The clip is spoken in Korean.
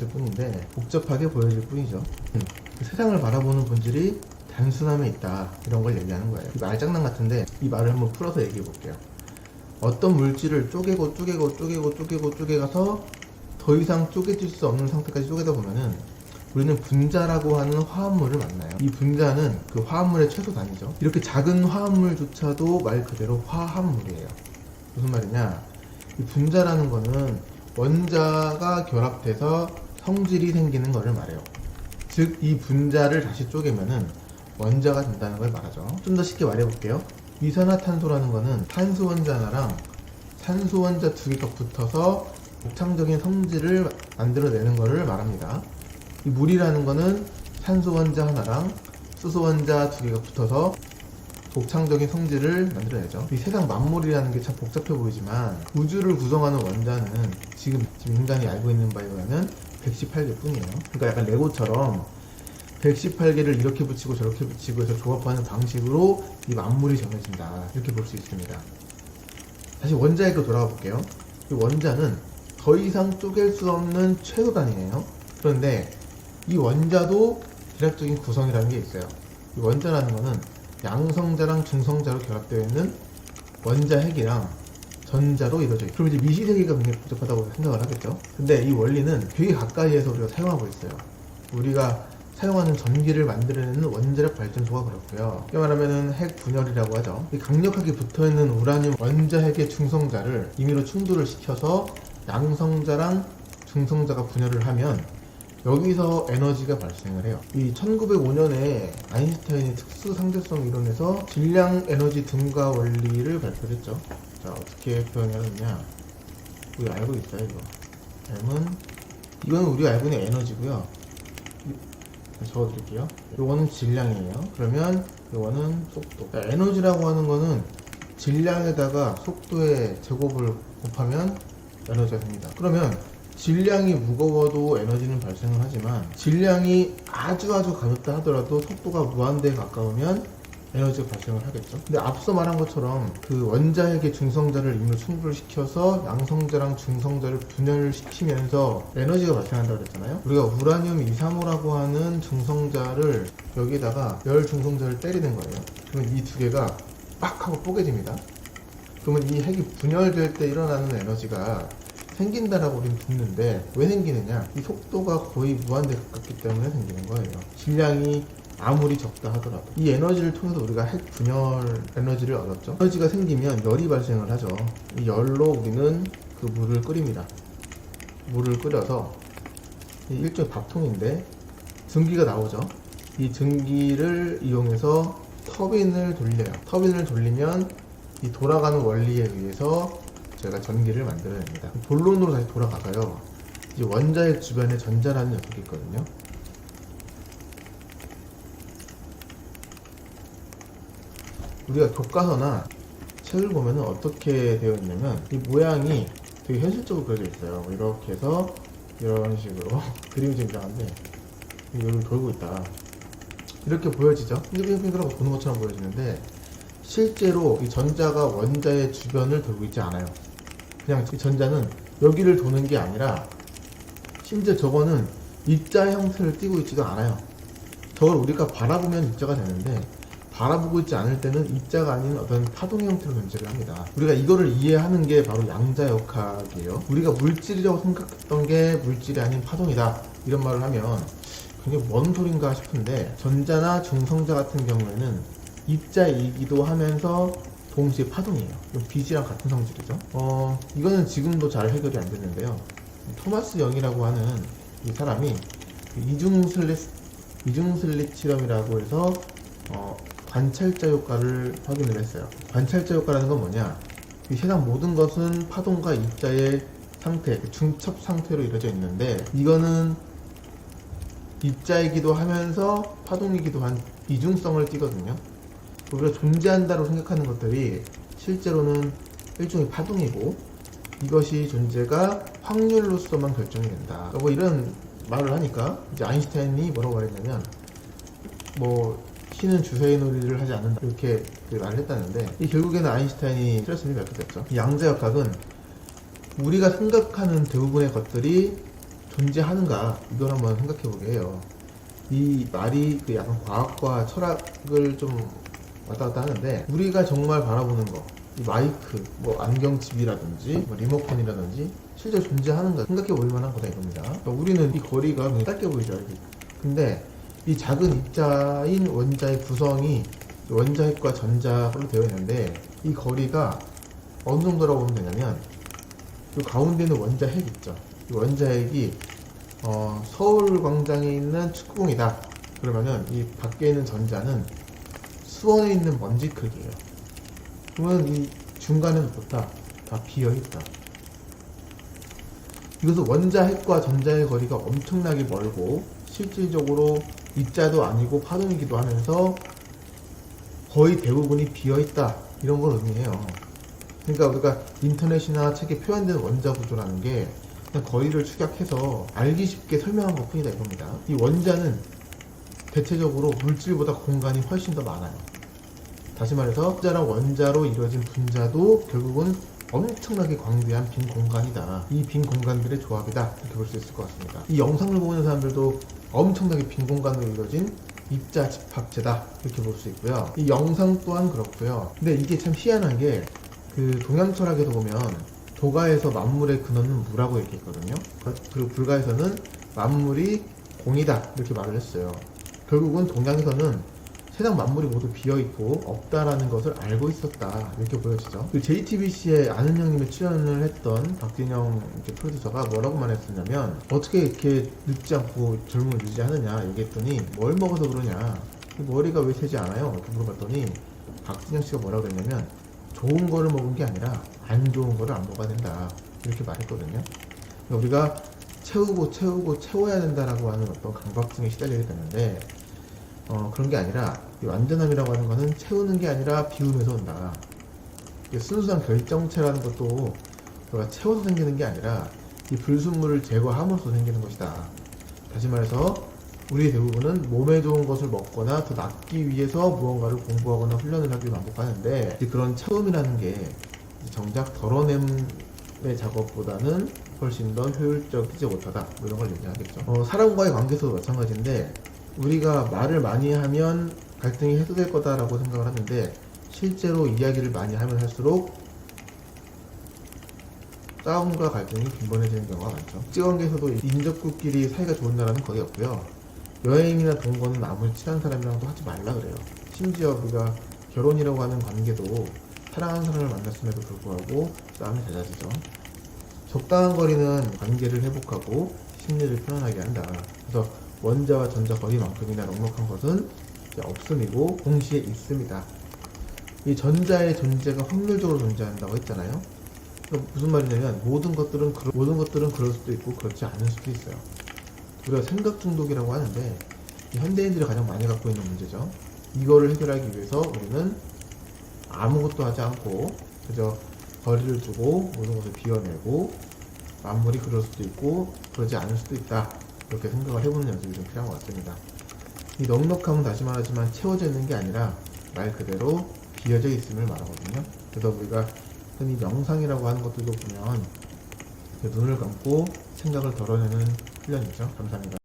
말했을 뿐인데 복잡하게 보여질 뿐이죠. 세상을 바라보는 본질이 단순함에 있다, 이런 걸 얘기하는 거예요. 말장난 같은데 이 말을 한번 풀어서 얘기해 볼게요. 어떤 물질을 쪼개가서 더 이상 쪼개질 수 없는 상태까지 쪼개다 보면은 우리는 분자라고 하는 화합물을 만나요. 이 분자는 그 화합물의 최소 단위죠. 이렇게 작은 화합물조차도 말 그대로 화합물이에요. 무슨 말이냐? 이 분자라는 거는 원자가 결합돼서 성질이 생기는 것을 말해요. 즉, 이 분자를 다시 쪼개면은 원자가 된다는 걸 말하죠. 좀 더 쉽게 말해볼게요. 이산화탄소라는 거는 탄소 원자 하나랑 산소 원자 두 개가 붙어서 독창적인 성질을 만들어내는 것을 말합니다. 이 물이라는 거는 산소 원자 하나랑 수소 원자 두 개가 붙어서 독창적인 성질을 만들어내죠. 이 세상 만물이라는 게 참 복잡해 보이지만 우주를 구성하는 원자는 지금 인간이 알고 있는 바에 의하면 118개 뿐이에요. 그러니까 약간 레고처럼 118개를 이렇게 붙이고 저렇게 붙이고 해서 조합하는 방식으로 이 만물이 정해진다, 이렇게 볼 수 있습니다. 다시 원자에게 돌아가 볼게요. 이 원자는 더 이상 쪼갤 수 없는 최소 단위예요. 그런데 이 원자도 대략적인 구성이라는 게 있어요. 이 원자라는 거는 양성자랑 중성자로 결합되어 있는 원자 핵이랑 전자로 이루어져 있어요. 그럼 이제 미시세계가 굉장히 복잡하다고 생각을 하겠죠. 근데 이 원리는 되게 가까이에서 우리가 사용하고 있어요. 우리가 사용하는 전기를 만들어내는 원자력 발전소가 그렇고요. 이렇게 말하면 핵 분열이라고 하죠. 이 강력하게 붙어있는 우라늄 원자 핵의 중성자를 임의로 충돌을 시켜서 양성자랑 중성자가 분열을 하면 여기서 에너지가 발생을 해요. 이 1905년에 아인슈타인이 특수상대성 이론에서 질량 에너지 등가 원리를 발표를 했죠. 자, 어떻게 표현하느냐, 우리 알고 있어요. 이건 우리가 알고 있는 에너지고요. 적어드릴게요. 요거는 질량이에요. 그러면 요거는 속도. 그러니까 에너지라고 하는 거는 질량에다가 속도의 제곱을 곱하면 에너지가 됩니다. 그러면 질량이 무거워도 에너지는 발생을 하지만 질량이 아주 가볍다 하더라도 속도가 무한대에 가까우면 에너지가 발생을 하겠죠. 근데 앞서 말한 것처럼 그 원자핵의 중성자를 임의로 충돌시켜서 양성자랑 중성자를 분열시키면서 에너지가 발생한다고 그랬잖아요. 우리가 우라늄 235라고 하는 중성자를 여기에다가 열 중성자를 때리는 거예요. 그러면 이 두 개가 빡 하고 뽀개집니다. 그러면 이 핵이 분열될 때 일어나는 에너지가 생긴다라고 우리는 듣는데, 왜 생기느냐? 이 속도가 거의 무한대 가깝기 때문에 생기는 거예요. 질량이 아무리 적다 하더라도 이 에너지를 통해서 우리가 핵 분열 에너지를 얻었죠. 에너지가 생기면 열이 발생을 하죠. 이 열로 우리는 그 물을 끓입니다. 물을 끓여서 일종의 밥통인데 증기가 나오죠. 이 증기를 이용해서 터빈을 돌려요. 터빈을 돌리면 이 돌아가는 원리에 의해서 저희가 전기를 만들어냅니다. 본론으로 다시 돌아가서요. 이제 원자핵 주변에 전자라는 녀석이 있거든요. 우리가 교과서나 책을 보면 어떻게 되어 있냐면 이 모양이 되게 현실적으로 그려져 있어요. 이렇게 해서 이런 식으로 그림이 좀 이상한데 여기를 돌고 있다, 이렇게 보여지죠. 빙글빙글하고 도는 것처럼 보여지는데 실제로 이 전자가 원자의 주변을 돌고 있지 않아요. 그냥 이 전자는 여기를 도는 게 아니라 심지어 저거는 입자 형태를 띠고 있지가 않아요. 저걸 우리가 바라보면 입자가 되는데 바라보고 있지 않을 때는 입자가 아닌 어떤 파동 형태로 존재를 합니다. 우리가 이거를 이해하는 게 바로 양자역학이에요. 우리가 물질이라고 생각했던 게 물질이 아닌 파동이다, 이런 말을 하면 굉장히 뭔 소린가 싶은데, 전자나 중성자 같은 경우에는 입자이기도 하면서 동시에 파동이에요. 빛이랑 같은 성질이죠. 이거는 지금도 잘 해결이 안 됐는데요. 토마스 영이라고 하는 이 사람이 이중슬릿 실험이라고 해서 관찰자 효과를 확인을 했어요. 관찰자 효과라는 건 뭐냐? 이 세상 모든 것은 파동과 입자의 상태, 중첩 상태로 이루어져 있는데 이거는 입자이기도 하면서 파동이기도 한 이중성을 띠거든요. 우리가 존재한다고 생각하는 것들이 실제로는 일종의 파동이고 이것이 존재가 확률로서만 결정이 된다. 뭐 이런 말을 하니까 이제 아인슈타인이 뭐라고 말했냐면 신은 주사위 놀이를 하지 않는다, 이렇게 말을 했다는데, 이 결국에는 아인슈타인이 틀렸음이 밝혀졌죠. 이 양자역학은 우리가 생각하는 대부분의 것들이 존재하는가, 이걸 한번 생각해 보게 해요. 이 말이 그 약간 과학과 철학을 좀 왔다 갔다 하는데, 우리가 정말 바라보는 거, 이 마이크, 뭐 안경칩이라든지 뭐 리모컨이라든지 실제 존재하는가 생각해 볼 만한 거다 이겁니다. 그러니까 우리는 이 거리가 굉장히 짧게 보이죠. 근데 이 작은 입자인 원자의 구성이 원자핵과 전자로 되어 있는데, 이 거리가 어느 정도라고 보면 되냐면, 이 가운데 있는 원자핵 있죠. 이 원자핵이 서울 광장에 있는 축구공이다. 그러면은 이 밖에 있는 전자는 수원에 있는 먼지 크기예요. 그러면 이 중간은 어떻다? 다 비어있다. 이것은 원자핵과 전자의 거리가 엄청나게 멀고 실질적으로 입자도 아니고 파동이기도 하면서 거의 대부분이 비어있다, 이런 걸 의미해요. 그러니까 우리가 인터넷이나 책에 표현되는 원자 구조라는 게 그냥 거리를 축약해서 알기 쉽게 설명한 것 뿐이다 이겁니다. 이 원자는 대체적으로 물질보다 공간이 훨씬 더 많아요. 다시 말해서 분자랑 원자로 이루어진 분자도 결국은 엄청나게 광대한 빈 공간이다. 이 빈 공간들의 조합이다, 이렇게 볼 수 있을 것 같습니다. 이 영상을 보고 있는 사람들도 엄청나게 빈 공간으로 이루어진 입자 집합체다, 이렇게 볼 수 있고요. 이 영상 또한 그렇고요. 근데 이게 참 희한한 게, 그 동양 철학에도 보면 도가에서 만물의 근원은 무라고 얘기했거든요. 그리고 불가에서는 만물이 공이다, 이렇게 말을 했어요. 결국은 동양에서는 세상 만물이 모두 비어있고 없다라는 것을 알고 있었다, 이렇게 보여지죠. 그 JTBC에 아는 형님이 출연을 했던 박진영 프로듀서가 뭐라고 말했었냐면, 어떻게 이렇게 늙지 않고 젊음을 유지하느냐 얘기했더니, 뭘 먹어서 그러냐, 머리가 왜 새지 않아요? 이렇게 물어봤더니 박진영 씨가 뭐라고 그랬냐면, 좋은 거를 먹은 게 아니라 안 좋은 거를 안 먹어야 된다, 이렇게 말했거든요. 그러니까 우리가 채우고 채워야 된다라고 하는 어떤 강박증에 시달리게 되는데, 그런 게 아니라, 이 완전함이라고 하는 거는 채우는 게 아니라 비움에서 온다. 순수한 결정체라는 것도 우리가 채워서 생기는 게 아니라 이 불순물을 제거함으로써 생기는 것이다. 다시 말해서 우리 대부분은 몸에 좋은 것을 먹거나 더 낫기 위해서 무언가를 공부하거나 훈련을 하기 반복하는데, 그런 채움이라는 게 정작 덜어냄의 작업보다는 훨씬 더 효율적이지 못하다, 뭐 이런 걸 얘기하겠죠. 사람과의 관계에서도 마찬가지인데, 우리가 말을 많이 하면 갈등이 해소될 거다라고 생각을 하는데, 실제로 이야기를 많이 하면 할수록 싸움과 갈등이 빈번해지는 경우가 많죠. 국제관계에서도 인접국끼리 사이가 좋은 나라는 거의 없고요. 여행이나 동거는 아무리 친한 사람이랑도 하지 말라 그래요. 심지어 우리가 결혼이라고 하는 관계도 사랑하는 사람을 만났음에도 불구하고 싸움이 잦아지죠. 적당한 거리는 관계를 회복하고 심리를 편안하게 한다. 그래서 원자와 전자 거리만큼이나 넉넉한 것은 없음이고 동시에 있습니다. 이 전자의 존재가 확률적으로 존재한다고 했잖아요. 무슨 말이냐면, 모든 것들은 그럴 수도 있고 그렇지 않을 수도 있어요. 우리가 생각 중독이라고 하는데, 이 현대인들이 가장 많이 갖고 있는 문제죠. 이거를 해결하기 위해서 우리는 아무것도 하지 않고 그저 거리를 두고 모든 것을 비워내고, 만물이 그럴 수도 있고 그러지 않을 수도 있다, 이렇게 생각을 해보는 연습이 좀 필요한 것 같습니다. 이 넉넉함은 다시 말하지만 채워져 있는 게 아니라 말 그대로 비어져 있음을 말하거든요. 그래서 우리가 흔히 명상이라고 하는 것들도 보면 눈을 감고 생각을 덜어내는 훈련이죠. 감사합니다.